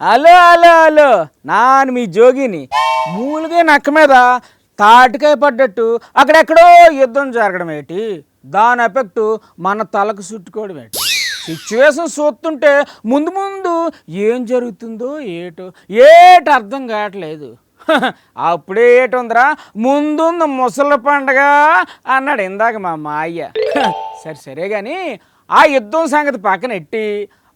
Hello hello hello నాను మీ జోగిని. మూలిగే నక్క మీద తాటికాయ పడ్డట్టు అక్కడెక్కడో యుద్ధం జరగడం ఏంటి, దాని ఎఫెక్ట్ మన తలకు చుట్టుకోవడం ఏంటి? సిచ్యువేషన్ చూస్తుంటే ముందు ముందు ఏం జరుగుతుందో ఏటి అర్థం కావట్లేదు. అప్పుడే ఏటుందిరా, ముందుంది ముసలి పండగ అన్నాడు ఇందాక మా మాయ్య. సరే కానీ ఆ యుద్ధం సంగతి పక్కన ఎట్టి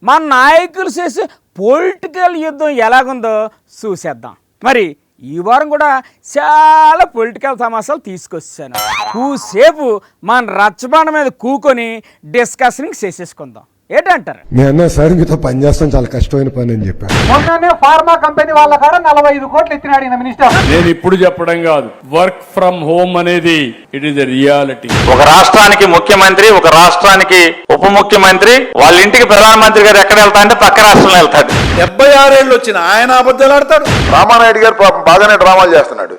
మన నాయకులు చేసే పొలిటికల్ యుద్ధం ఎలాగుందో చూసేద్దాం. మరి ఈ వారం కూడా చాలా పొలిటికల్ తమాసాలు తీసుకొచ్చాను. కూసేపు మన రచ్చబండ మీద కూకొని డిస్కషనింగ్ చేసేసుకుందాం. ఏంటంటారు? మీ అన్న సార్ మీతో పని చేస్తాం చాలా కష్టమైన పని అని చెప్పారు. మొన్ననే ఫార్మా కంపెనీ వాళ్ళ కాడ 45 కోట్లు ఎత్తినాడు ఈయన మినిస్టర్. నేను ఇప్పుడు చెప్పడం కాదు, వర్క్ ఫ్రమ్ హోమ్ అనేది ఇట్ ఈస్ ఎ రియాలిటీ. ఒక రాష్ట్రానికి ముఖ్యమంత్రి, ఒక రాష్ట్రానికి ఉప ముఖ్యమంత్రి, వాళ్ళ ఇంటికి ప్రధానమంత్రి గారు ఎక్కడ వెళ్తా అంటే పక్క రాష్ట్రంలో వెళ్తాడు. 76 ఏళ్ళు వచ్చిన ఆయన అబద్ధాలు ఆడతాడు. రామానాయుడు గారు పాపం బాగానే డ్రామాలు చేస్తున్నాడు.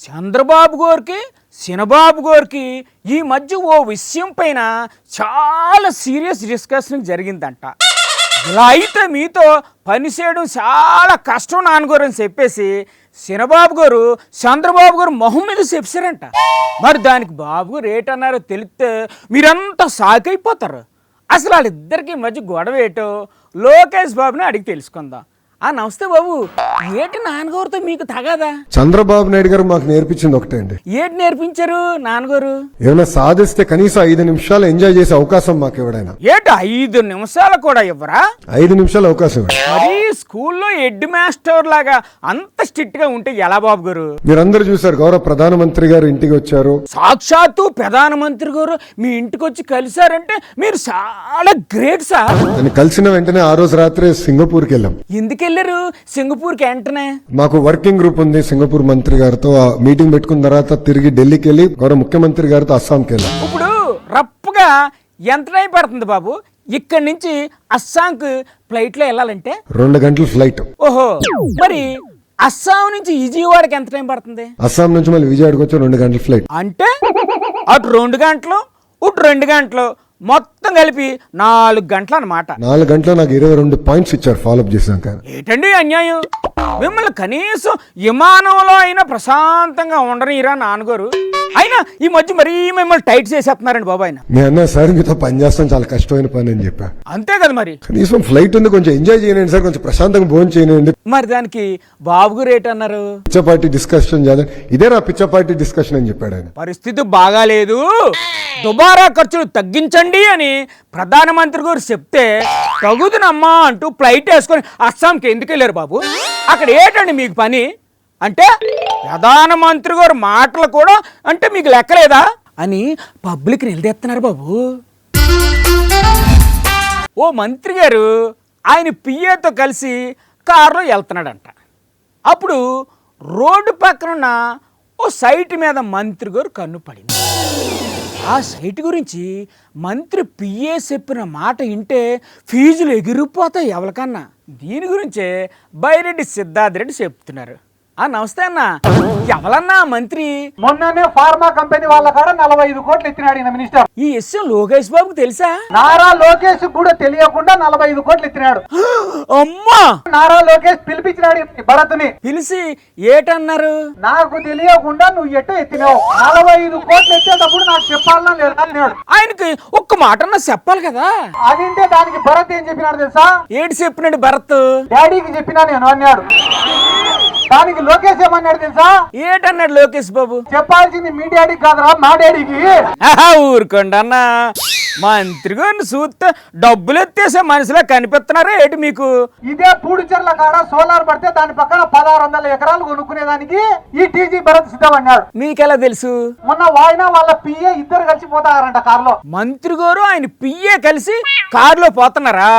చంద్రబాబు గారికి చినబాబు గారికి ఈ మధ్య ఓ విషయం పైన చాలా సీరియస్ డిస్కషన్ జరిగిందంట. ఇలా అయితే మీతో పనిచేయడం చాలా కష్టం నాన్నగారు అని చెప్పేసి చినబాబు గారు చంద్రబాబు గారు మొహం మీద చెప్పారంట. మరి దానికి బాబు గారు ఏటన్నారో తెలిస్తే మీరంతా షాక్ అయిపోతారు. అసలు వాళ్ళిద్దరికి మధ్య గొడవ ఏటో లోకేష్ బాబుని అడిగి తెలుసుకుందాం. నమస్తే బాబు, ఏటి నాన్నగారితో మీకు తగాదా? చంద్రబాబు నాయుడు గారు మాకు నేర్పించింది ఒకటే అండి. ఏటి నేర్పించారు నాన్నగారు? ఏమైనా సాధిస్తే కనీసం 5 నిమిషాలు ఎంజాయ్ చేసే అవకాశం మాకు ఎవడైనా. ఏటి 5 నిమిషాలు కూడా ఇవ్వరా? 5 నిమిషాలు అవకాశం ఇవ్వండి. మరి స్కూల్లో హెడ్ మాస్టర్ లాగా అంత స్ట్రిక్ట్ గా ఉంటే ఎలా బాబు గారు? మీరందరూ చూసారు, గౌరవ ప్రధానమంత్రి గారు ఇంటికి వచ్చారు. సాక్షాత్తు ప్రధానమంత్రి గారు మీ ఇంటికి వచ్చి కలిసారంటే మీరు చాలా గ్రేట్ సార్. నేను కలిసిన వెంటనే ఆ రోజు రాత్రి సింగపూర్కి వెళ్ళాం. ఎందుకు వెళ్ళారు సింగపూర్కి? వెంటనే మాకు వర్కింగ్ గ్రూప్ ఉంది సింగపూర్ మంత్రి గారితో. ఆ మీటింగ్ పెట్టుకున్న తర్వాత తిరిగి ఢిల్లీకి వెళ్ళి గౌరవ ముఖ్యమంత్రి గారితో అస్సాంకి వెళ్ళాం. ఇప్పుడు రప్పుగా ఎంత టైం పడుతుంది బాబు ఇక్కడి నుంచి అస్సాంకు ఫ్లైట్ లో వెళ్ళాలంటే? 2 గంటల ఫ్లైట్. ఓహో, మరి అస్సాం నుంచి విజయవాడకి ఎంత టైం పడుతుంది? అస్సాం నుంచి మళ్ళీ విజయవాడకి వచ్చి 2 గంటల ఫ్లైట్. అంటే అటు 2 గంటలు ఇటు 2 గంటలు మొత్తం కలిపి 4 గంటలు అన్నమాట. 4 గంటలు నాకు 22 పాయింట్స్ ఇచ్చారు ఫాలోఅప్ చేశాక. ఏంటండి అన్యాయం? మిమ్మల్ని కనీసం విమానంలో అయినా ప్రశాంతంగా ఉండనిరా నాన్నగారు. అయినా ఈ మధ్య మరీ మిమ్మల్ని టైట్ చేసేస్తున్నారండి బాబు ఆయన. మీ అన్న సార్ మీతో పని చేస్తాం చాలా కష్టమైన పని అని చెప్పా. అంతే కదా మరి. కనీసం ఫ్లైట్ ఉంది, కొంచెం ఎంజాయ్ చేయండి సార్, కొంచెం ప్రశాంతంగా భోజనం చేయండి. మరి దానికి బాబు గారు ఏంటన్నారు? పిచ్చపార్టీ డిస్కషన్ చేద్దాం, ఇదే నా పిచ్చపార్టీ డిస్కషన్ అని చెప్పాడు ఆయన. పరిస్థితి బాగాలేదు, దుబారా ఖర్చులు తగ్గించండి అని ప్రధానమంత్రి గారు చెప్తే తగుదునమ్మా అంటూ ఫ్లైట్ వేసుకొని అస్సాంకి ఎందుకు వెళ్ళారు బాబు? అక్కడ ఏంటండి మీకు పని? అంటే ప్రధానమంత్రి గారు మాటలు కూడా అంటే మీకు లెక్కలేదా అని పబ్లిక్ నిలదీస్తున్నారు బాబు. ఓ మంత్రి గారు ఆయన పిఏతో కలిసి కారులో వెళ్తున్నాడంట. అప్పుడు రోడ్డు పక్కనున్న ఓ సైట్ మీద మంత్రి గారు కన్ను పడింది. ఆ సైట్ గురించి మంత్రి పిఏ చెప్పిన మాట వింటే ఫీజులు ఎగిరిపోతాయి ఎవరికన్నా. దీని గురించే బైరెడ్డి సిద్ధార్థ రెడ్డి చెప్తున్నారు. నమస్తే అన్న, ఎవరన్నా మంత్రి? మొన్ననే ఫార్మా కంపెనీ వాళ్ళ కాడ 45 కోట్లు ఎత్తినాడు ఈయన మినిస్టర్. ఈ విషయం లోకేష్ బాబుకు తెలుసా? నారా లోకేష్ కూడా తెలియకుండా 45 కోట్లు ఎత్తినాడు. అమ్మా, నారా లోకేష్ పిలిపించినాడు భరత్ని. పిలిచి ఏటన్నారు? నాకు తెలియకుండా నువ్వు ఎట్ట ఎత్తినావు, 45 కోట్లు ఎత్తేటప్పుడు నాకు చెప్పాలన్నా లేదా అన్నాడు. ఆయనకి ఒక్క మాట అన్నా చెప్పాలి కదా. అదింటే దానికి భరత్ ఏం చెప్పినాడు తెలుసా? ఏడు చెప్పినాడు భరత్? డాడీకి చెప్పినా నేను అన్నాడు. దానికి లోకేష్ ఏమన్నాడు తెలుసా? ఏటన్నాడు లోకేష్ బాబు? చెప్పాల్సింది మీ డాడీకి కాదురా మా డాడీకి. ఊరుకోండి అన్న, మంత్రి గారిని చూస్తే డబ్బులు ఎత్తేసే మనిషిలా కనిపిస్తున్నారా ఏంటి మీకు? ఇదే పూడిచెర్ల కాడ సోలార్ పడితే దాని పక్కన 1600 ఎకరాలు కొనుక్కునేదానికి ఈ టీజీ భరత్ సిద్ధం అన్నాడు. మీకెలా తెలుసు? మొన్న వాయినా వాళ్ళ పిఏ ఇద్దరు కలిసి పోతారంట కారులో. మంత్రి గారు ఆయన పిఏ కలిసి కారులో పోతున్నారా?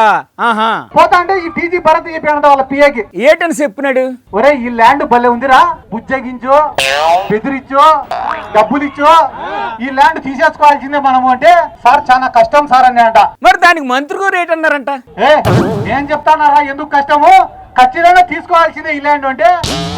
ఆహా, పోతా అంటే ఈ టీజీ భరత్ చెప్పాడంట వాళ్ళ పిఏకి. ఏటని చెప్పినాడు? ఒరే ఈ ల్యాండ్ భలే ఉందిరా, బుజ్జగించో బెదిరించో డబ్బులిచ్చో ఈ ల్యాండ్ తీసేసుకోవాల్సిందే మనము అంటే, సార్ చాలా కష్టం సార్ అని అంట. మరి దానికి మంత్రి గారు ఏటన్నారంట? నేను చెప్తానారా ఎందుకు కష్టము, ఖచ్చితంగా తీసుకోవాల్సిందే ఈ ల్యాండ్ అంటే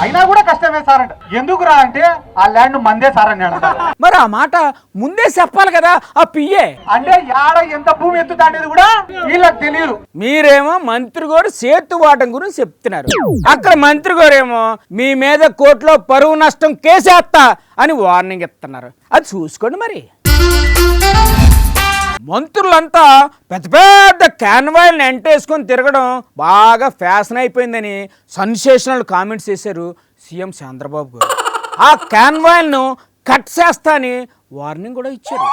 అయినా కూడా కష్టమే సార్ అంట. ఎందుకురా అంటే ఆ ల్యాండ్ మందే సార్ అన్నాడు. మరి ఆ మాట ముందే చెప్పాలి కదా ఆ పిఏ. అంటే యాడ ఎంత భూమి ఎత్తుతా అనేది కూడా వీళ్ళకి తెలియదు. మీరేమో మంత్రి గారు సేతు వాటం గురించి చెప్తున్నారు, అక్కడ మంత్రి గారేమో మీ మీద కోర్టులో పరువు నష్టం కేసేస్తా అని వార్నింగ్ ఇస్తున్నారు. అది చూసుకోండి మరి. మంత్రులంతా పెద్ద పెద్ద క్యాన్వాయిల్ని ఎంటేసుకొని తిరగడం బాగా ఫ్యాషన్ అయిపోయిందని సెన్సేషనల్ కామెంట్స్ చేశారు సీఎం చంద్రబాబు గారు. ఆ క్యాన్వాయిల్ను కట్ చేస్తా అని వార్నింగ్ కూడా ఇచ్చారు.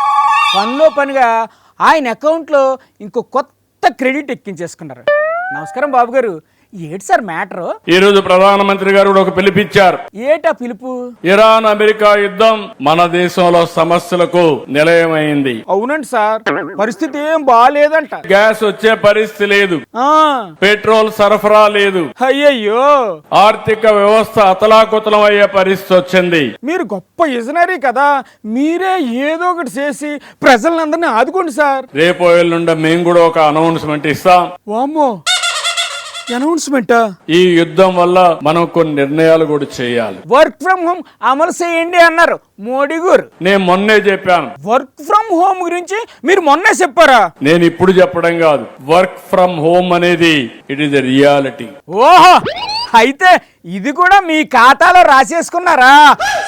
పనిలో పనిగా ఆయన అకౌంట్లో ఇంకో కొత్త క్రెడిట్ ఎక్కించేసుకున్నారు. నమస్కారం బాబు గారు, ఏంటి సార్ మ్యాటరు? ఈ రోజు ప్రధానమంత్రి గారు కూడా ఒక పిలుపిచ్చారు. ఏటా పిలుపు? ఇరాన్ అమెరికా యుద్ధం మన దేశంలో సమస్యలకు నిలయమైంది. అవునండి సార్, పరిస్థితి ఏం బాగాలేదంట. గ్యాస్ వచ్చే పరిస్థితి లేదు, ఆ, పెట్రోల్ సరఫరా లేదు, అయ్యయ్యో, ఆర్థిక వ్యవస్థ అతలాకుతలం అయ్యే పరిస్థితి వచ్చింది. మీరు గొప్ప విజనరీ కదా, మీరే ఏదో ఒకటి చేసి ప్రజలందరినీ ఆదుకోండి సార్. రేపు ఎల్లుండి మేము కూడా ఒక అనౌన్స్మెంట్ ఇస్తాం. వామ్మో, అనౌన్స్మెంటా? ఈ యుద్ధం వల్ల మనం కొన్ని నిర్ణయాలు కూడా చేయాలి. వర్క్ ఫ్రమ్ హోమ్ అమలు చేయండి అన్నారు మోడీ గారు. నేను మొన్నే చెప్పాను. వర్క్ ఫ్రమ్ హోమ్ గురించి మీరు మొన్నే చెప్పారా? నేను ఇప్పుడు చెప్పడం కాదు, వర్క్ ఫ్రమ్ హోమ్ అనేది ఇట్ ఈస్ ఎ రియాలిటీ. ఓహో, అయితే ఇది కూడా మీ ఖాతాలో రాసేసుకున్నారా?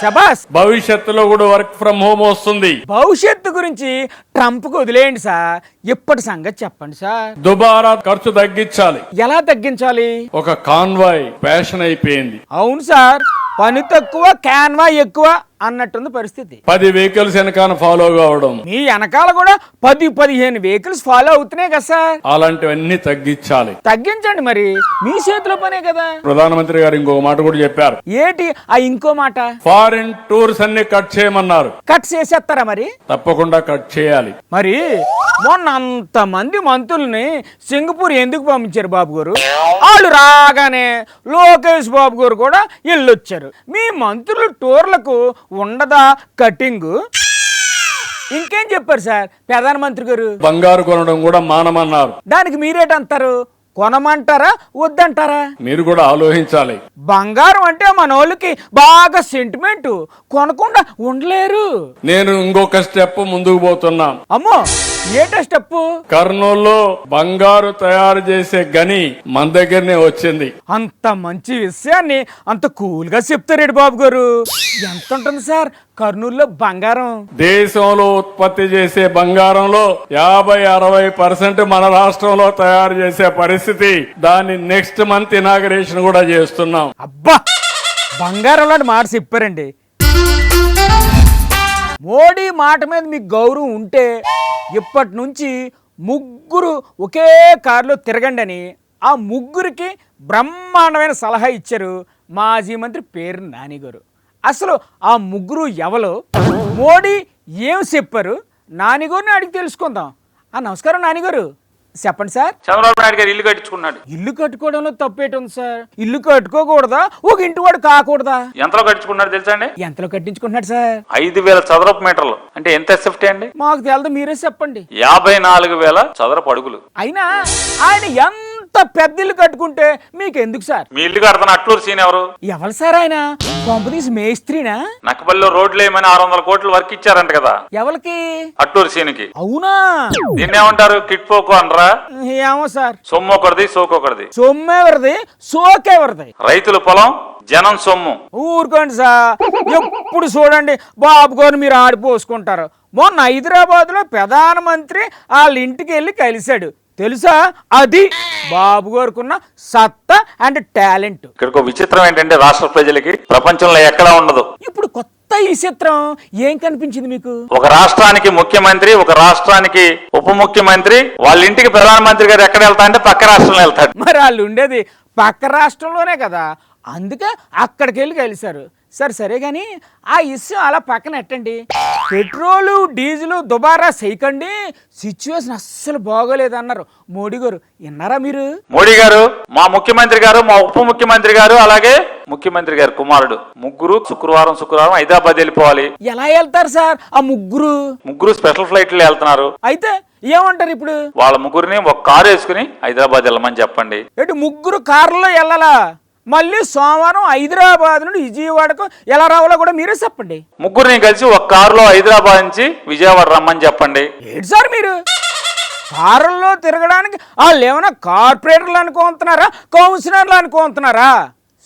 శబాస్. భవిష్యత్తులో కూడా వర్క్ ఫ్రమ్ హోమ్ వస్తుంది. భవిష్యత్తు గురించి ట్రంప్కు వదిలేయండి సార్, ఇప్పటి సంగతి చెప్పండి సార్. దుబారా ఖర్చు తగ్గించాలి. ఎలా తగ్గించాలి? ఒక కాన్వాయ్ ఫ్యాషన్ అయిపోయింది. అవును సార్, పని తక్కువ క్యాన్వా ఎక్కువ అన్నట్టుంది పరిస్థితి. 10 వెహికల్స్ వెనకాల ఫాలో కావడం, మీ వెనకాల కూడా 10-15 వెహికల్స్ ఫాలో అవుతున్నాయి కదా సార్. అలాంటివన్నీ తగ్గించాలి. తగ్గించండి మరి, మీ చేతిలో పనే కదా. ప్రధానమంత్రి గారు ఇంకొక మాట కూడా చెప్పారు. ఏటి ఆ ఇంకో మాట? ఫారిన్ టూర్స్ అన్ని కట్ చేయమన్నారు. కట్ చేసేస్తారా మరి? తప్పకుండా కట్ చేయాలి. మరి మొన్న అంతమంది మంత్రుల్ని సింగపూర్ ఎందుకు పంపించారు బాబు గారు? వాళ్ళు రాగానే లోకేష్ బాబు గారు కూడా వెళ్ళొచ్చారు. మీ మంత్రులు టూర్లకు ఉండదా కటింగ్? ఇంకేం చెప్పారు సార్ ప్రధానమంత్రి గారు? బంగారు కొనడం కూడా మానమన్నారు. దానికి మీరేటంటారు? కొనమంటారా వద్దంటారా? మీరు కూడా ఆలోచించాలి. బంగారం అంటే మన వాళ్ళకి బాగా సెంటిమెంట్, కొనకుండా ఉండలేరు. నేను ఇంకొక స్టెప్ ముందుకు పోతున్నా. అమ్మో, ఏటా స్టెప్? కర్నూలులో బంగారు తయారు చేసే గని మన దగ్గరనే వచ్చింది. అంత మంచి విషయాన్ని అంత కూల్ గా చెప్తారేడు బాబు గారు. ఎంత ఉంటుంది సార్ కర్నూలులో బంగారం? దేశంలో ఉత్పత్తి చేసే బంగారంలో 50-60% మన రాష్ట్రంలో తయారు చేసే పరిస్థితి. దాన్ని నెక్స్ట్ మంత్ ఇనాగరేషన్ కూడా చేస్తున్నాం. అబ్బా, బంగారం లాంటి మాట చెప్పారండి. మోడీ మాట మీద మీకు గౌరవం ఉంటే ఇప్పటి నుంచి ముగ్గురు ఒకే కారులో తిరగండి అని ఆ ముగ్గురికి బ్రహ్మాండమైన సలహా ఇచ్చారు మాజీ మంత్రి పేర్ని నాని గారు. అసలు ఆ ముగ్గురు ఎవరో, మోడీ ఏం చెప్పారు, నాని గారిని అడిగి తెలుసుకుందాం. నమస్కారం నాని గారు, చెప్పండి సార్. చంద్రబాబు నాయుడు గారు ఇల్లు కట్టించుకున్నాడు. ఇల్లు కట్టుకోవడంలో తప్పేటి ఉంది సార్? ఇల్లు కట్టుకోకూడదా, ఒక ఇంటి వాడు కాకూడదా? ఎంతలో కట్టించుకున్నాడు తెలుసా అండి? ఎంతలో కట్టించుకుంటున్నాడు సార్? 5,000 చదరపు మీటర్లు. అంటే ఎంత ఎస్ఎఫ్టీ అండి? మాకు తెలదు, మీరే చెప్పండి. 54,000 చదరపు అడుగులు. అయినా ఆయన ఎంత పెద్ద ఇల్లు కట్టుకుంటే మీకు ఎందుకు సార్? మీ ఇల్లు కడతాను అట్లూరు సీన్ ఎవరు? ఎవరు సార్ ఆయన? కొంపదీసి మేస్త్రీనా? నక్కబల్లిలో రోడ్లు వేయమని 600 కోట్లు వర్క్ ఇచ్చారంట కదా ఎవరికి? అట్లూరు సీన్కి. అవునా? దీన్ని ఏమంటారు? కిట్ పోకు అనరా? ఏమో సార్. సొమ్ము ఒకటిది, సోకు ఒకటిది. సొమ్మెవరిది, సోకెవరిది? రైతుల పొలం, జనం సొమ్ము. ఊరుకోండి సార్, ఎప్పుడు చూడండి బాబు గారు మీరు ఆడిపోసుకుంటారు. మొన్న హైదరాబాద్ లో ప్రధానమంత్రి వాళ్ళ ఇంటికి వెళ్ళి కలిశాడు తెలుసా? అది బాబు గారుకున్న సత్తా అండ్ టాలెంట్. ఇక్కడికి విచిత్రం ఏంటంటే రాష్ట్ర ప్రజలకి ప్రపంచంలో ఎక్కడా ఉండదు. ఇప్పుడు కొత్త ఈ చిత్రం ఏం కనిపించింది మీకు? ఒక రాష్ట్రానికి ముఖ్యమంత్రి, ఒక రాష్ట్రానికి ఉప ముఖ్యమంత్రి, వాళ్ళ ఇంటికి ప్రధానమంత్రి గారు ఎక్కడ వెళ్తా అంటే పక్క రాష్ట్రంలో వెళ్తాడు. మరి వాళ్ళు ఉండేది పక్క రాష్ట్రంలోనే కదా, అందుకే అక్కడికి వెళ్ళి కలిశారు. సరే కానీ ఆ ఇష్యూ అలా పక్కన ఎట్టండి. పెట్రోలు డీజిల్ దుబారా చేయకండి, సిచ్యువేషన్ అస్సలు బాగోలేదన్నారు మోడీ గారు. విన్నారా మీరు? మోడీ గారు, మా ముఖ్యమంత్రి గారు, మా ఉప ముఖ్యమంత్రి గారు, అలాగే ముఖ్యమంత్రి గారు కుమారుడు ముగ్గురు శుక్రవారం హైదరాబాద్ వెళ్ళిపోవాలి. ఎలా వెళ్తారు సార్ ఆ ముగ్గురు? ముగ్గురు స్పెషల్ ఫ్లైట్లో వెళ్తున్నారు. అయితే ఏమంటారు ఇప్పుడు? వాళ్ళ ముగ్గురిని ఒక కారు వేసుకుని హైదరాబాద్ వెళ్ళమని చెప్పండి. ఎటు ముగ్గురు కార్లో వెళ్ళాలా? మళ్ళీ సోమవారం హైదరాబాద్ నుండి విజయవాడకు ఎలా రావాలో కూడా మీరే చెప్పండి. ముగ్గురిని కలిసి ఒక కారులో హైదరాబాద్ నుంచి విజయవాడ రమ్మని చెప్పండి. ఏంటి సార్ మీరు కారుల్లో తిరగడానికి వాళ్ళు ఏమైనా కార్పొరేటర్లు అనుకుంటున్నారా, కౌన్సిలర్లు అనుకుంటున్నారా?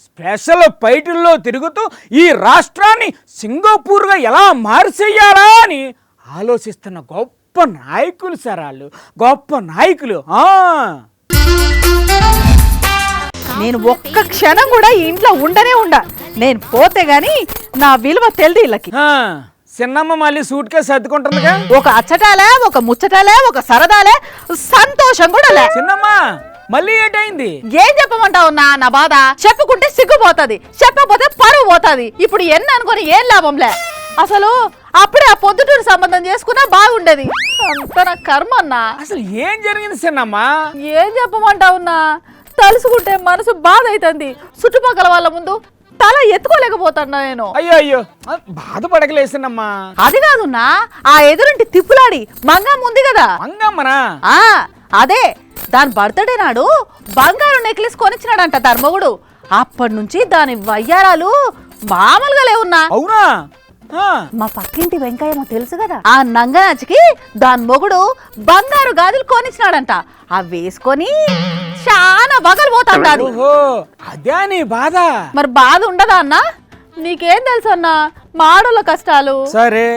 స్పెషల్ ఫ్లైట్ల్లో తిరుగుతూ ఈ రాష్ట్రాన్ని సింగపూర్గా ఎలా మార్చేయాలా అని ఆలోచిస్తున్న గొప్ప నాయకులు సార్ వాళ్ళు, గొప్ప నాయకులు. నేను ఒక్క క్షణం కూడా ఈ ఇంట్లో ఉండనే ఉండా. నేను పోతే గాని నా విలువ తెలియదు వీళ్ళకి. చిన్నమ్మ మళ్ళీ సూట్ కేసు సర్దుకుంటుందిగా. ఒక అచ్చటాలే, ఒక ముచ్చటాలే, ఒక సరదాలే, సంతోషం కూడా లే. చిన్నమ్మ మళ్ళీ ఏటైంది? ఏం చెప్పమంటావు నా బాధ? చెప్పుకుంటే సిగ్గుపోతుంది, చెప్పకపోతే పరువు పోతుంది. ఇప్పుడు ఎన్ని అనుకుని ఏం లాభంలే. అసలు అప్పుడే ఆ పొద్దుటూరు సంబంధం చేసుకున్నా బాగుండేది. అంత నా కర్మ అన్నా. అసలు ఏం జరిగింది చిన్నమ్మ? ఏం చెప్పమంటావున్నా, తలుసుకుంటే మనసు బాధ అవుతుంది. చుట్టుపక్కల వాళ్ళ ముందు తల ఎత్తుకోలేకపోతున్నా నేను. అయ్యో అయ్యో బాధపడకలేసినమ్మా. అది కాదున్నా, ఆ ఎదురింటి తిప్పులాడి మంగమ్మ ఉంది కదా. మంగమ్మనా? అదే దాని బర్త్డే నాడు బంగారు నెక్లెస్ కొనిచ్చినాడంట ధర్మగుడు. అప్పటి నుంచి దాని వయ్యారాలు మామూలుగా లేవున్నా. అవునా? మా పక్కింటి వెంకయ్యమో తెలుసు కదా, ఆ నంగనాచికి దాని మొగుడు బంగారు గాజులు కొనిచ్చినాడంట. అవి వేసుకొని చాలా బగలు పోతాంటాది. అదే నీ బాధ. మరి బాధ ఉండదా అన్నా? నీకేం తెలుసు అన్నా మాడోళ్ళ కష్టాలు. సరే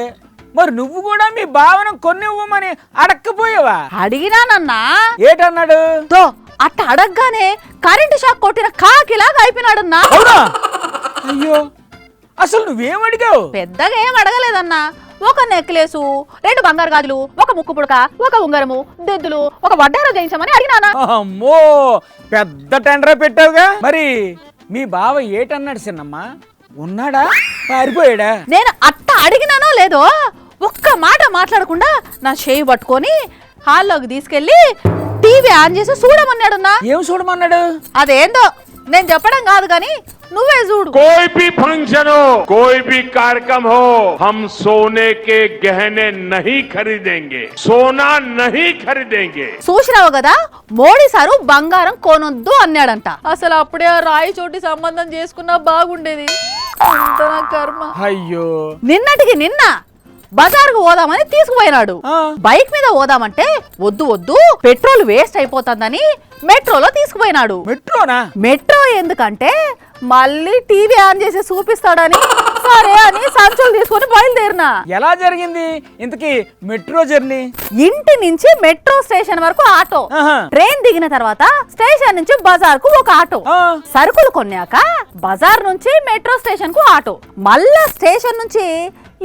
మరి నువ్వు కూడా మీ భావన కొన్ని ఇవ్వమని అడక్కపోయావా? అడిగినానన్నా. ఏటన్నాడు? తో అట్ట అడగగానే కరెంటు షాక్ కొట్టిన కాకిలాగా అయిపోయినాడన్నా. అయ్యో అసలు నువ్వేమడిగావు? పెద్దగా ఏం అడగలేదన్నా. ఒక నెక్లెసు, 2 బంగారు గాజులు, ఒక ముక్కు పుడక, ఒక ఉంగరము, దిద్దులు, ఒక వడ్డారం చేయించమని అడిగినానా. అమ్మో పెద్ద టెండర్ పెట్టావుగా. మరి మీ బావ ఏటన్నాడు చిన్నమ్మ? ఉన్నాడా పారిపోయాడా? నేను అట్ట అడిగినానో లేదో ఒక్క మాట మాట్లాడకుండా నా చేయి పట్టుకొని హాల్లోకి తీసుకెళ్లి టీవీ ఆన్ చేసి చూడమన్నాడున్నా. ఏం చూడమన్నాడు? అదేందో నేను చెప్పడం కాదు గాని నువ్వే చూడు. कोई भी फंक्शन हो, कोई भी कार्यक्रम हो, हम सोने के गहने नहीं खरीदेंगे, सोना नहीं खरीदेंगे. చూసినావు కదా, మోడీ సారు బంగారం కొనొద్దు అన్నాడంట. అసలు అప్పుడే ఆ రాయి చోటి సంబంధం చేసుకున్నా బాగుండేది. అంత నా కర్మ. అయ్యో నిన్నటికి నిన్న బజార్కు పోదామని తీసుకుపోయినాడు. బైక్ మీద పోదామంటే వద్దు వద్దు పెట్రోల్ వేస్ట్ అయిపోతుందని మెట్రోలో తీసుకుపోయినాడు. మెట్రోనా? మెట్రో ఎందుకంటే మళ్ళీ టీవీ ఆన్ చేసి చూపిస్తాడని సరే అని సంచులు తీసుకొని బయలుదేరినా. ఎలా జరిగింది ఇంతకీ మెట్రో జర్నీ? ఇంటి నుంచి మెట్రో స్టేషన్ వరకు ఆటో, ట్రైన్ దిగిన తర్వాత స్టేషన్ నుంచి బజార్ కు ఒక ఆటో, సరుకులు కొన్నాక బజార్ నుంచి మెట్రో స్టేషన్ కు ఆటో, మళ్ళా స్టేషన్ నుంచి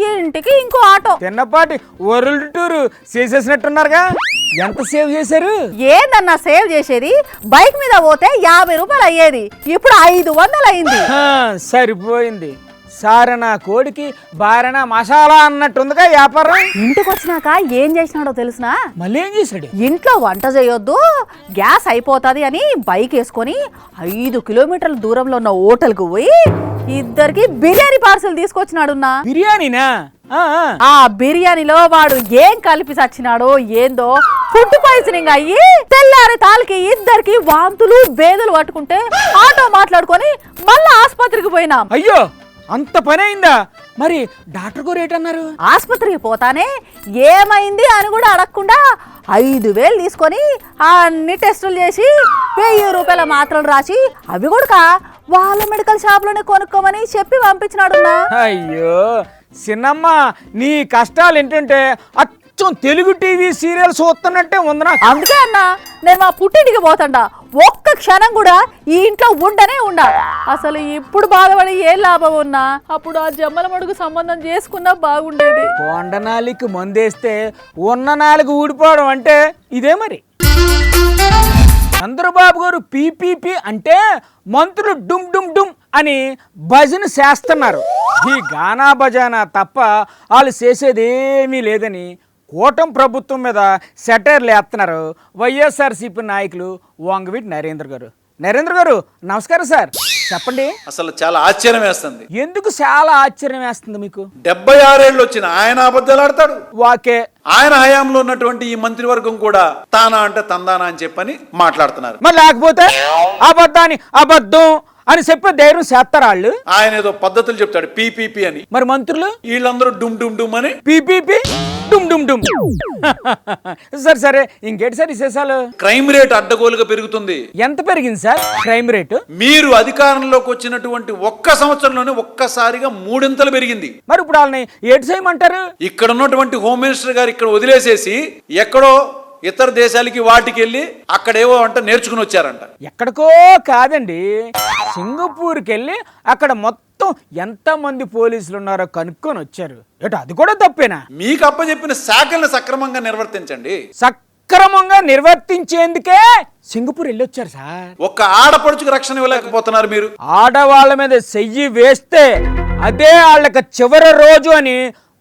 ఇంటికి ఇంకో ఆటో. చిన్నపాటి వరల్డ్ టూర్ చేసేసినట్టున్నారుగా. ఎంత సేవ్ చేశారు? ఏందన్నా సేవ్ చేసేది? బైక్ మీద పోతే 50 రూపాయలు అయ్యేది, ఇప్పుడు 500 అయింది. సరిపోయింది. సారనా కోడికి బారనా మసాలా అన్నట్టుందిగా వ్యాపారం. ఇంటికి వచ్చినాక ఏం చేసినాడో తెలుసునా? మళ్ళీ ఏం చేశాడు? ఇంట్లో వంట చేయొద్దు, గ్యాస్ అయిపోతుంది అని బైక్ వేసుకొని 5 కిలోమీటర్ల దూరంలో ఉన్న హోటల్కు పోయి ఇద్దరికి బిర్యానీ పార్సల్ తీసుకొచ్చినాడున్నా. బిర్యానీనా? ఆ బిర్యానీలో వాడు ఏం కలిపి సచ్చినాడో ఏందో ఫుడ్ పాయిజనింగ్ అయ్యి తెల్లారి తాలికి ఇద్దరికి వాంతులు బేదలు పట్టుకుంటే ఆటో మాట్లాడుకొని మళ్ళా ఆసుపత్రికి పోయినాం. అయ్యో అంత పని అయిందా? మరి డాక్టర్ గారు ఏంటన్నారు? ఆసుపత్రికి పోతానే ఏమైంది అని కూడా అడగకుండా 5,000 తీసుకొని అన్ని టెస్టులు చేసి 1000 రూపాయల మాత్రలు రాసి అవి కూడా వాళ్ళ మెడికల్ షాప్ లోనే కొనుక్కోమని చెప్పి పంపించినాడున్నా. అయ్యో చిన్నమ్మ నీ కష్టాలు ఏంటంటే అచ్చం తెలుగు టీవీ సీరియల్ చూస్తున్నట్టే ఉంది నాకు. అందుకే అన్నా నేను మా పుట్టింటికి పోతాండా, ఒక్క క్షణం కూడా ఈ ఇంట్లో ఉండనే ఉండా. అసలు ఇప్పుడు బాధపడి ఏం లాభం ఉన్నా, అప్పుడు ఆ జమ్మల మడుగు సంబంధం చేసుకున్నా బాగుండేది. కొండనాలికి మందేస్తే ఉన్న నాలుగు ఊడిపోవడం అంటే ఇదే మరి. చంద్రబాబు గారు పీపీపీ అంటే మంత్రులు డుమ్ డుమ్ డుమ్ అని భజన చేస్తున్నారు. ఈ గానా బజానా తప్ప వాళ్ళు చేసేదేమీ లేదని కూటమి ప్రభుత్వం మీద సెటైర్లు వేస్తున్నారు వైఎస్ఆర్సీపీ నాయకులు వంగవీటి నరేంద్ర గారు. నరేంద్ర గారు నమస్కారం సార్. చెప్పండి. అసలు చాలా ఆశ్చర్యం వేస్తుంది. ఎందుకు చాలా ఆశ్చర్యం వేస్తుంది మీకు? 76 ఏళ్ళు వచ్చిన ఆయన అబద్ధాలు ఆడతాడు. వాకే ఆయన హయాంలో ఉన్నటువంటి ఈ మంత్రివర్గం కూడా తానా అంటే తందానా అని చెప్పని మాట్లాడుతున్నారు. మరి లేకపోతే అబద్ధాన్ని అబద్ధం అని చెప్పి ధైర్యం చేస్తారా వాళ్ళు? ఆయన ఏదో పద్ధతులు చెప్తాడు పీపీపీ అని. మరి మంత్రులు వీళ్ళందరూ డుమ్ డుమ్ డుమ్ అని పీపీపీ డుమ్ డుమ్ డుమ్. సరే సరే, ఇంకేంటి సార్ విశేషాలు? క్రైమ్ రేట్ అడ్డగోలుగా పెరుగుతుంది. ఎంత పెరిగింది సార్ క్రైమ్ రేటు? మీరు అధికారంలోకి వచ్చినటువంటి ఒక్క సంవత్సరంలోనే ఒక్కసారిగా 3 ఇంతలు పెరిగింది. మరి ఇప్పుడు వాళ్ళని ఏటు చేయమంటారు? ఇక్కడ ఉన్నటువంటి హోమ్ మినిస్టర్ గారు ఇక్కడ వదిలేసేసి ఎక్కడో ఇతర దేశాలకి వాటికి వెళ్ళి అక్కడేవో అంట నేర్చుకుని వచ్చారంట. ఎక్కడికో కాదండి, సింగపూర్కి వెళ్ళి అక్కడ మొత్తం ఎంతమంది పోలీసులు ఉన్నారో కనుక్కొని వచ్చారు. ఏటో అది కూడా తప్పేనా? మీకు అప్పచెప్పిన శాఖలను సక్రమంగా నిర్వర్తించండి. సక్రమంగా నిర్వర్తించేందుకే సింగపూర్ వెళ్ళొచ్చారు సార్. ఒక్క ఆడపడుచుకు రక్షణ ఇవ్వలేకపోతున్నారు మీరు. ఆడవాళ్ళ మీద చెయ్యి వేస్తే అదే వాళ్ళకి చివరి రోజు అని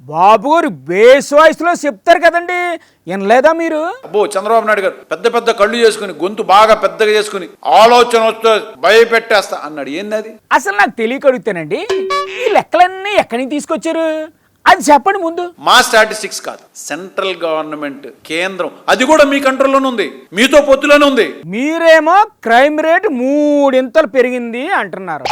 బాబు గారు బేస్ వాయిస్ లో చెప్తారు కదండి, వినలేదా మీరు? అబ్బో, చంద్రబాబు నాయుడు గారు పెద్ద పెద్ద కళ్ళు చేసుకుని గొంతు బాగా పెద్దగా చేసుకుని ఆలోచన వస్తే భయపెట్టేస్తా అన్నాడు. ఏంది అది? అసలు నాకు తెలియక అడుగుతానండి, ఈ లెక్కలన్నీ ఎక్కడి నుంచి తీసుకొచ్చారు అది చెప్పండి ముందు. మా స్టాటిస్టిక్స్ కాదు, సెంట్రల్ గవర్నమెంట్ కేంద్రం, అది కూడా మీ కంట్రోల్లోనే ఉంది, మీతో పొత్తులోనే ఉంది. మీరేమో క్రైమ్ రేట్ 3 ఇంతలు పెరిగింది అంటున్నారు,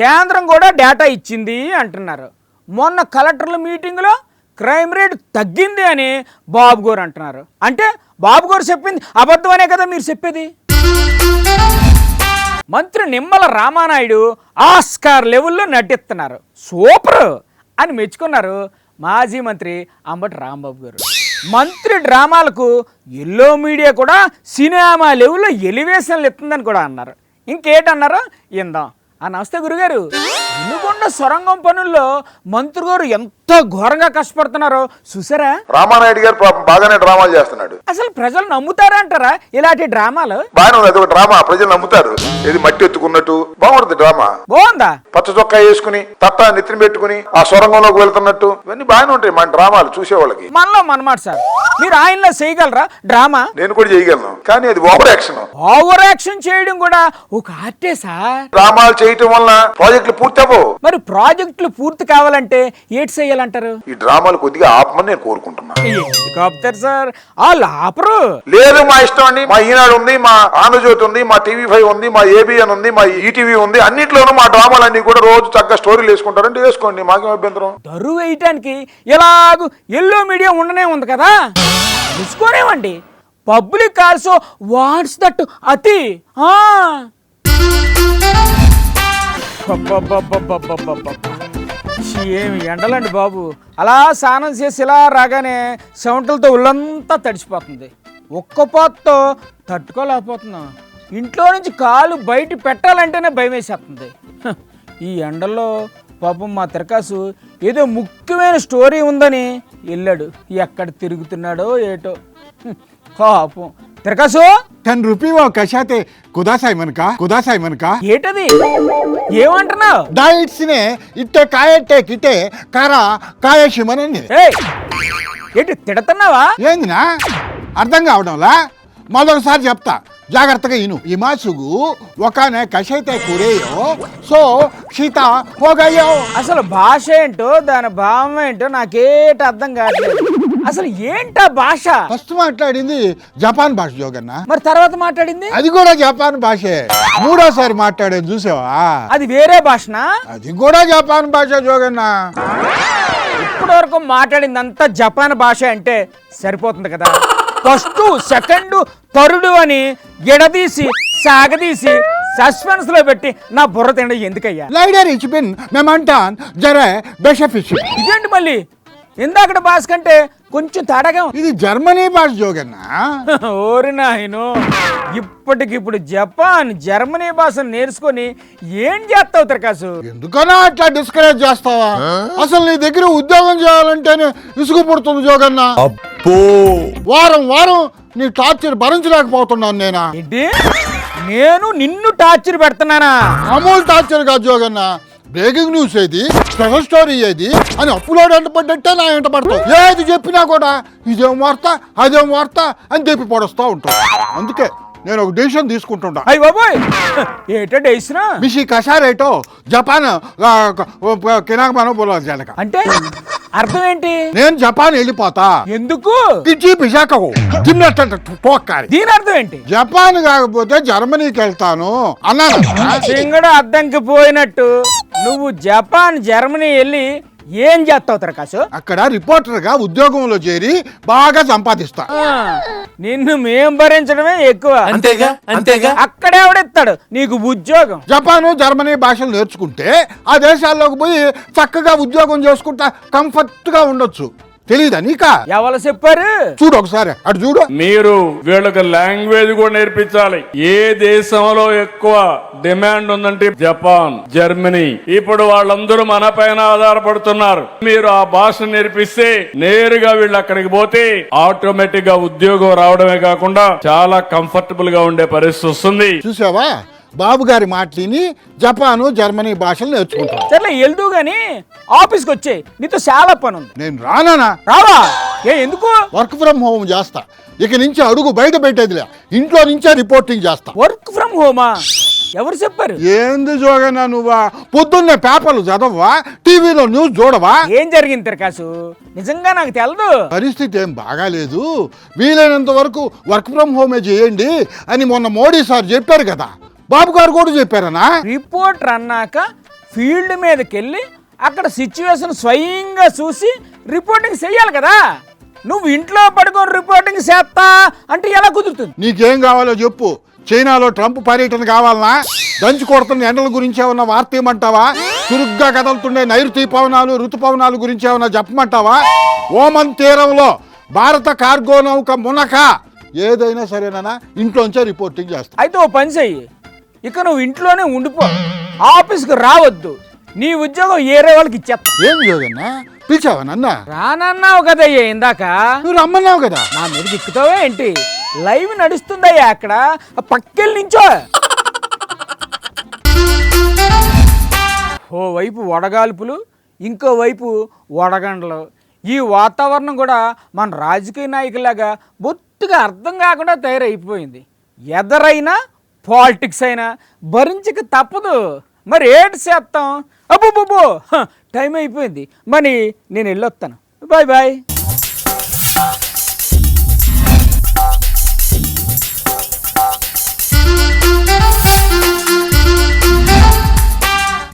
కేంద్రం కూడా డేటా ఇచ్చింది అంటున్నారు. మొన్న కలెక్టర్ల మీటింగ్లో క్రైమ్ రేట్ తగ్గింది అని బాబు గారు అంటున్నారు. అంటే బాబు గారు చెప్పింది అబద్ధం అనే కదా మీరు చెప్పేది? మంత్రి నిమ్మల రామానాయుడు ఆస్కార్ లెవెల్లో నటిస్తున్నారు, సూపర్ అని మెచ్చుకున్నారు మాజీ మంత్రి అంబటి రాంబాబు గారు. మంత్రి డ్రామాలకు ఎల్లో మీడియా కూడా సినిమా లెవెల్లో ఎలివేషన్లు ఇస్తుందని కూడా అన్నారు. ఇంకేటన్నారు ఇందాం. నమస్తే గురుగారు. వినుకొండ సొరంగం పనుల్లో మంత్రి గారు ఎంత ఘోరంగా కష్టపడుతున్నారో చూసారా? రామానాయుడు గారు పాపం బాగానే డ్రామాలు చేస్తున్నాడు. అసలు ప్రజలు నమ్ముతారా అంటారా ఇలాంటి డ్రామాలు? బాగానే ఉంది, అది ఒక డ్రామా, ప్రజలు నమ్ముతారు. ఇది మట్టి ఎత్తుకున్నట్టు బాగుంటుంది డ్రామా. బాగుందా? పచ్చ చొక్కా వేసుకుని తట్ట నెత్తిని పెట్టుకుని ఆ సొరంగంలోకి వెళ్తున్నట్టు ఇవన్నీ బాగానే ఉంటాయి మన డ్రామాలు చూసేవాళ్ళకి. మనలో మనమాట సార్, మీరు ఆయనలో చేయగలరా డ్రామా? నేను కూడా చేయగలను, కానీ అది ఓవర్ యాక్షన్. ఓవర్ యాక్షన్ చేయడం కూడా ఒక ఆర్టే సార్. డ్రామాలు చేయటం వల్ల ప్రాజెక్టులు పూర్తి అవ్వవు. మరి ప్రాజెక్టులు పూర్తి కావాలంటే ఏటి చేయాలంటారు? ఈ డ్రామాలు కొద్దిగా ఆపమని నేను కోరుకుంటున్నాను. ఎందుకు ఆపుతారు సార్? వాళ్ళు ఆపరు. లేదు, మా ఇష్టం అండి. మా ఈనాడు ఉంది, మా ఆంధ్రజ్యోతి ఉంది, మా టీవీ5 ఉంది, మా ఏబిఎన్ ఉంది, మా ఈటీవీ ఉంది, అన్నిట్లోనూ మా డ్రామాలన్నీ కూడా రోజు చక్కగా స్టోరీలు వేసుకుంటారంటే వేసుకోండి, మాకేం అభ్యంతరం. దరువు వేయటానికి ఎలాగూ ఎల్లో మీడియా ఉండనే ఉంది కదా, చూసుకోనేవండి. పబ్లిక్ ఆల్సో వాట్స్ దట్ అతి. ఏమి ఎండలండి బాబు. అలా స్నానం చేసి ఇలా రాగానే చెమటలతో ఒళ్ళంతా తడిసిపోతుంది. ఒక్క పోతతో తట్టుకోలేకపోతున్నాం. ఇంట్లో నుంచి కాలు బయట పెట్టాలంటేనే భయం వేసేస్తుంది. ఈ ఎండల్లో పాపం మా తిరకాసు ఏదో ముఖ్యమైన స్టోరీ ఉందని వెళ్ళాడు. ఎక్కడ తిరుగుతున్నాడో ఏటో పాపం. తిరకాసు 10 रुपये वो कशाते कुदासाई मन का ఏటది? ఏమంటున్నావు? डाइट्स ने इट्टे कायट्टे किटे कारा कायशिमनని ఏంటి తిడుతున్నావా? ఏందినా అర్థం కావడంలా? మరొకసారి చెప్తా, జాగ్రత్తగా ఇను. ఈ మాసుగు ఒకనే కషైతే కూరేయో సో సీత పోగయ్యో. అసలు భాష ఏంటో దాని భావం ఏంటో నాకేట అర్థం కావట్లేదు. అసలు ఏంటా భాష? ఫస్ట్ మాట్లాడింది జపాన్ భాష జోగన్న, మరి తర్వాత మాట్లాడింది అది కూడా జపాన్ భాషే. మూడోసారి మాట్లాడేది చూసావా? అది వేరే భాషనా? అది కూడా జపాన్ భాష జోగన్న. ఇప్పటి వరకు మాట్లాడింది అంతా జపాన్ భాష అంటే సరిపోతుంది కదా. ఫస్ట్ సెకండ్ థర్డ్ అని ఎడదీసి సాగదీసి సస్పెన్స్ లో పెట్టి నా బుర్ర తినడం ఎందుకయ్యా? లైడర్ ఇచ్ బిన్ మేమంటాన్ జరే బెషఫిష్. ఇదేంటి మళ్ళీ ఇందాకటి భాష కంటే కొంచెం తేడాగా ఉంది. ఇది జర్మనీ భాష జోగన్న. ఓరి నాయను, ఇప్పటికిప్పుడు జపాన్ జర్మనీ భాష నేర్చుకొని ఏం చేస్తావు తిరకాసు? ఎందుకన్నా అట్లా డిస్కరేజ్ చేస్తావా? అసలు నీ దగ్గర ఉద్యోగం చేయాలంటేనే విసుగు పుడుతుంది జోగన్న. వారం వారం నీ టార్చర్ భరించలేకపోతున్నాను నేనా? ఏంటి, నేను నిన్ను టార్చర్ పెడుతున్నానా? మామూలు టార్చర్ కాదు జోగన్న. బ్రేకింగ్ న్యూస్ ఏది, స్పెషల్ స్టోరీ ఏది అని అప్పులోడు ఎంట పడ్డట్టే నా ఎంట పడతావు. ఏది చెప్పినా కూడా ఇదేం వార్త అదేం వార్త అని చెప్పి పడొస్తా ఉంటావు. అందుకే నేను ఒక డెసిషన్ తీసుకుంటున్నా. అయ్యి బాబోయ్, ఏటో డేసినా మిషి కషారేటో జపాన్ కినాకమానో బోలా జనక. అంటే అర్థం ఏంటి? నేను జపాన్ వెళ్ళిపోతా. ఎందుకు? కిచి పిశాకవు పోక్కారి. దీని అర్థం ఏంటి? జపాన్ కాకపోతే జర్మనీకి వెళ్తాను అన్నాను. సింగడు అద్దంకి పోయినట్టు నువ్వు జపాన్ జర్మనీ వెళ్ళి ఏం చేస్తావు ప్రకాశ్? అక్కడ రిపోర్టర్ గా ఉద్యోగంలో చేరి బాగా సంపాదిస్తా. నిన్ను మేం భరించడమే ఎక్కువ. అంతేగా అంతేగా. అక్కడెవడిస్తాడు నీకు ఉద్యోగం? జపాను జర్మనీ భాషలు నేర్చుకుంటే ఆ దేశాల్లోకి పోయి చక్కగా ఉద్యోగం చేసుకుంటా కంఫర్ట్ గా ఉండొచ్చు. తెలీదా నీకా? ఎవరు చెప్పారు? చూడు ఒకసారి అటు చూడు. మీరు వీళ్ళకి లాంగ్వేజ్ కూడా నేర్పించాలి. ఏ దేశంలో ఎక్కువ డిమాండ్ ఉందంటే జపాన్, జర్మనీ. ఇప్పుడు వాళ్ళందరూ మన పైన ఆధారపడుతున్నారు. మీరు ఆ భాష నేర్పిస్తే నేరుగా వీళ్ళు అక్కడికి పోతే ఆటోమేటిక్ గా ఉద్యోగం రావడమే కాకుండా చాలా కంఫర్టబుల్ గా ఉండే పరిస్థితి వస్తుంది. చూసావా, బాబు గారి మాటలిని జపాను జర్మనీ భాషలు నేర్చుకుంటాను. సర్లే వెళ్తూ గాని ఆఫీస్కి వచ్చే, నీతో చాలా పని ఉంది. నేను రానా? రావా? ఎందుకు? వర్క్ ఫ్రమ్ హోమ్ చేస్తా. ఇక నుంచి అడుగు బయట పెట్టేదిలే, ఇంట్లో నుంచే రిపోర్టింగ్ చేస్తా. వర్క్ ఫ్రమ్ హోమా? ఎవరు చెప్పారు? ఏంది జోగనా నువ్వా? పొద్దున్నే పేపర్లు చదవవా? టీవీలో న్యూస్ చూడవా? ఏం జరిగింది తిరకాసు? నిజంగా నాకు తెలదు. పరిస్థితి ఏం బాగాలేదు, వీలైనంత వరకు వర్క్ ఫ్రమ్ హోమే చేయండి అని మొన్న మోడీ సార్ చెప్పారు కదా. బాబు గారు కూడా చెప్పారనా? రిపోర్టర్ అన్నాక ఫీల్డ్ మీదకి వెళ్ళి అక్కడ సిచ్యువేషన్ స్వయంగా చూసి రిపోర్టింగ్ చెయ్యాలి కదా. నువ్వు ఇంట్లో పడుకొని రిపోర్టింగ్ చేస్తా అంటే ఎలా కుదురుతుంది? నీకేం కావాలో చెప్పు. చైనాలో ట్రంప్ పర్యటన కావాలనా? దంచి కొడుతున్న ఎండల గురించి ఏమన్నా వార్త ఏమంటావా? చురుగ్గా కదలుతుండే నైరుతి పవనాలు ఋతుపవనాల గురించి ఏమన్నా చెప్పమంటావా? ఓమన్ తీరంలో భారత కార్గో నౌక మునక ఏదైనా సరేనా ఇంట్లోంచే రిపోర్టింగ్ చేస్తా. అయితే ఓ పని చెయ్యి, ఇక నువ్వు ఇంట్లోనే ఉండిపో, ఆఫీస్కి రావద్దు. నీ ఉద్యోగం ఏరే వాళ్ళకి ఇచ్చేస్తా. ఏం జోగన్నా, పిలిచావా నన్న? రానన్నావు కదయ్యా ఇందాక. నువ్వు రమ్మన్నావు కదా. నా మీద దిక్కుతావా ఏంటి? లైవ్ నడుస్తుందయ్యా అక్కడ, పక్కెళ్ళి నించో. ఓ వైపు వడగాల్పులు, ఇంకో వైపు వడగండ్లు. ఈ వాతావరణం కూడా మన రాజకీయ నాయకులాగా బొత్తుగా అర్థం కాకుండా తయారైపోయింది. ఎదరైనా పాలిటిక్స్ అయినా భరించక తప్పదు. మరి ఏటి చేస్తాం? అబ్బో టైం అయిపోయింది. మరి నేను వెళ్ళొస్తాను. Bye bye.